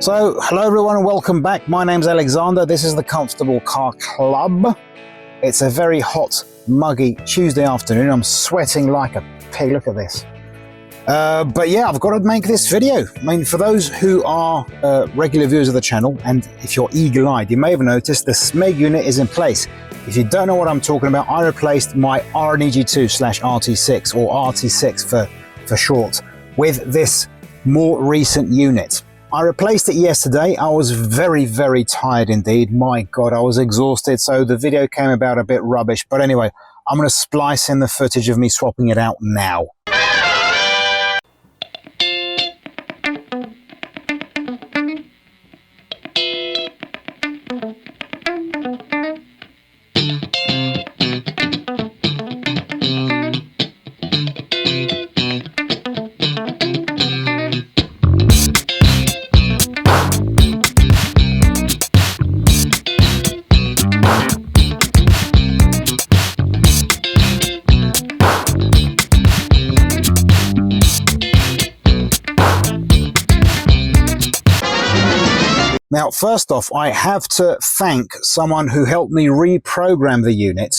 So, hello everyone and welcome back. My name's Alexander. This is the Comfortable Car Club. It's a very hot, muggy Tuesday afternoon. I'm sweating like a pig. Look at this. But yeah, I've got to make this video. I mean, for those who are regular viewers of the channel, and if you're eagle-eyed, you may have noticed the SMEG unit is in place. If you don't know what I'm talking about, I replaced my RNEG2/RT6, or RT6 for short, with this more recent unit. I replaced it yesterday. I was very, very tired indeed. My God, I was exhausted. So the video came about a bit rubbish. But anyway, I'm going to splice in the footage of me swapping it out now. Now, first off, I have to thank someone who helped me reprogram the unit.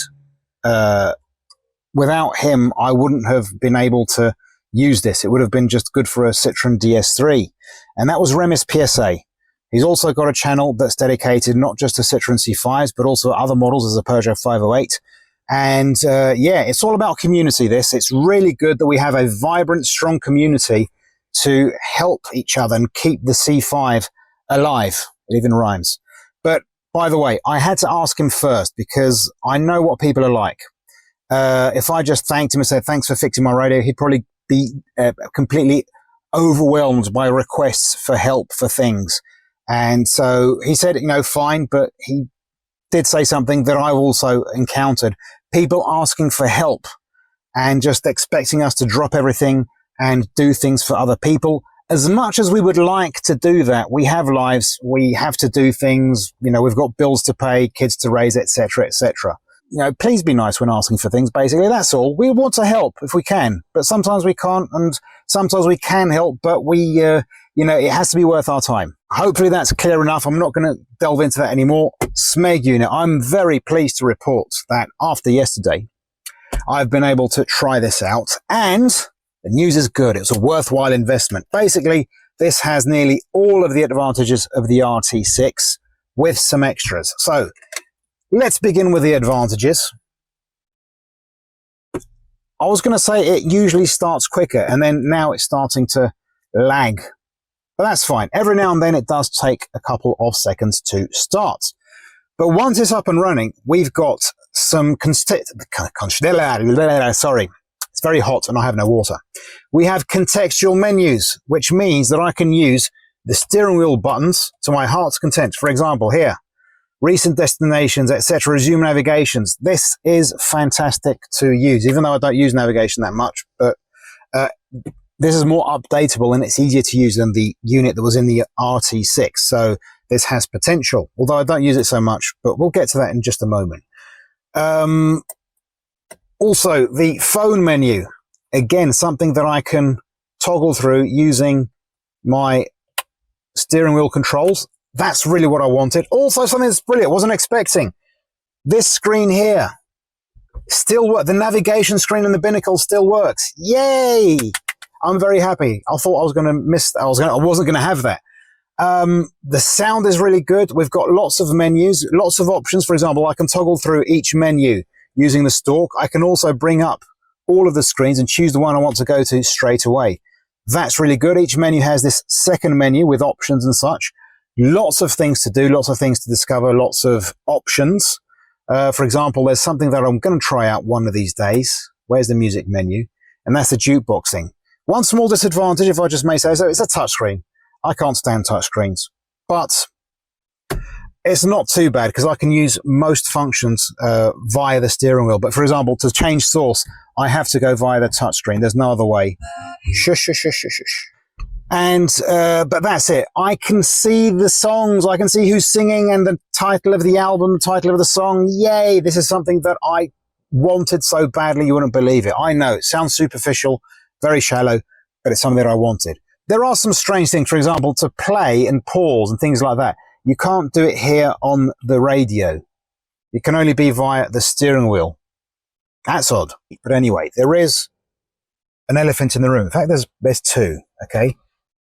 Without him, I wouldn't have been able to use this. It would have been just good for a Citroen DS3. And that was Remis PSA. He's also got a channel that's dedicated not just to Citroen C5s, but also other models as a Peugeot 508. And yeah, it's all about community, this. It's really good that we have a vibrant, strong community to help each other and keep the C5 alive. It even rhymes. But by the way, I had to ask him first because I know what people are like. If I just thanked him and said thanks for fixing my radio, he'd probably be completely overwhelmed by requests for help for things. And so he said, you know, fine, but he did say something that I've also encountered. People asking for help and just expecting us to drop everything and do things for other people. As much as we would like to do that, we have lives, we have to do things, you know, we've got bills to pay, kids to raise, etc., etc. You know, please be nice when asking for things, basically, that's all. We want to help if we can, but sometimes we can't, and sometimes we can help, but we, you know, it has to be worth our time. Hopefully that's clear enough. I'm not going to delve into that anymore. SMEG unit, I'm very pleased to report that after yesterday, I've been able to try this out, and the news is good. It's a worthwhile investment. Basically, this has nearly all of the advantages of the RT6 with some extras. So let's begin with the advantages. I was going to say it usually starts quicker, and then now it's starting to lag. But that's fine. Every now and then it does take a couple of seconds to start. But once it's up and running, we've got some sorry. It's very hot and I have no water. We have contextual menus, which means that I can use the steering wheel buttons to my heart's content. For example, here, recent destinations, etc., resume navigations. This is fantastic to use, even though I don't use navigation that much, but this is more updatable and it's easier to use than the unit that was in the RT6. So this has potential, although I don't use it so much, but we'll get to that in just a moment. Also, the phone menu, again, something that I can toggle through using my steering wheel controls. That's really what I wanted. Also, something that's brilliant, wasn't expecting. This screen here still works. The navigation screen in the binnacle still works. Yay! I'm very happy. I thought I was going to miss, I wasn't going to have that. The sound is really good. We've got lots of menus, lots of options. For example, I can toggle through each menu using the stalk. I can also bring up all of the screens and choose the one I want to go to straight away. That's really good. Each menu has this second menu with options and such. Lots of things to do, lots of things to discover, lots of options. For example, there's something that I'm going to try out one of these days. Where's the music menu? And that's the jukeboxing. One small disadvantage, if I just may say so, it's a touchscreen. I can't stand touchscreens, but it's not too bad because I can use most functions via the steering wheel. But for example, to change source, I have to go via the touchscreen. There's no other way. Shush, shush, shush, shush, shush. And, but that's it. I can see the songs. I can see who's singing and the title of the album, the title of the song. Yay. This is something that I wanted so badly. You wouldn't believe it. I know it sounds superficial, very shallow, but it's something that I wanted. There are some strange things, for example, to play and pause and things like that. You can't do it here on the radio. It can only be via the steering wheel. That's odd. But anyway, there is an elephant in the room. In fact, there's two, okay?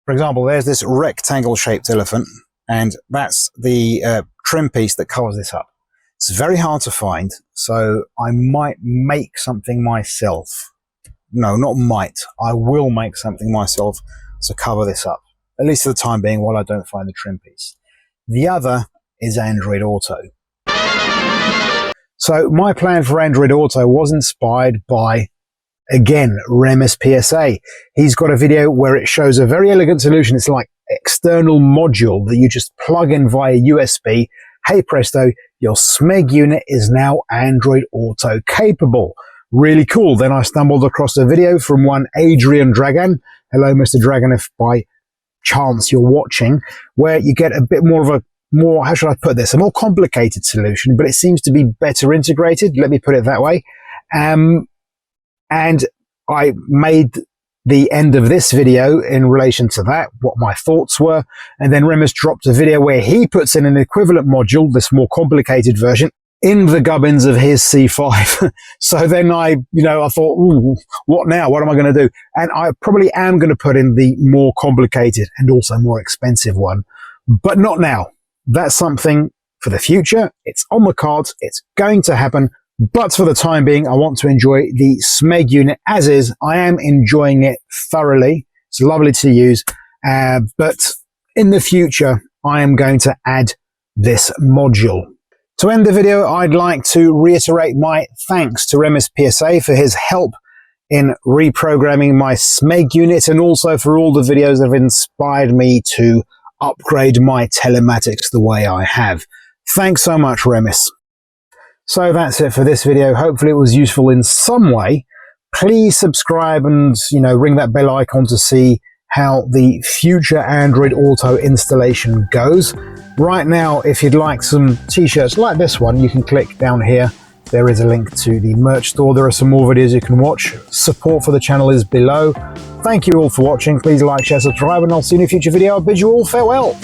For example, there's this rectangle-shaped elephant, and that's the trim piece that covers this up. It's very hard to find, so I might make something myself. No, not might. I will make something myself to cover this up, at least for the time being, while I don't find the trim piece. The other is Android Auto. So my plan for Android Auto was inspired by, again, Remis PSA. He's got a video where it shows a very elegant solution. It's like external module that you just plug in via USB. Hey presto, your SMEG unit is now Android Auto capable. Really cool. Then I stumbled across a video from one Adrian Dragan. Hello, Mr. Dragan, if by chance you're watching, where you get a bit more of a how should I put this? A more complicated solution, but it seems to be better integrated. Let me put it that way. And I made the end of this video in relation to that, what my thoughts were. And then Remis dropped a video where he puts in an equivalent module, this more complicated version, in the gubbins of his C5. So then I thought, ooh, what now? What am I going to do? And I probably am going to put in the more complicated and also more expensive one, but not now. That's something for the future. It's on the cards. It's going to happen. But for the time being, I want to enjoy the SMEG unit as is. I am enjoying it thoroughly. It's lovely to use. But in the future, I am going to add this module. To end the video, I'd like to reiterate my thanks to Remis PSA for his help in reprogramming my SMEG unit, and also for all the videos that have inspired me to upgrade my telematics the way I have. Thanks so much, Remis. So that's it for this video. Hopefully it was useful in some way. Please subscribe and, ring that bell icon to see how the future Android Auto installation goes. Right now, if you'd like some t-shirts like this one, you can click down here. There is a link to the merch store. There are some more videos you can watch. Support for the channel is below. Thank you all for watching. Please like, share, subscribe, and I'll see you in a future video. I bid you all farewell.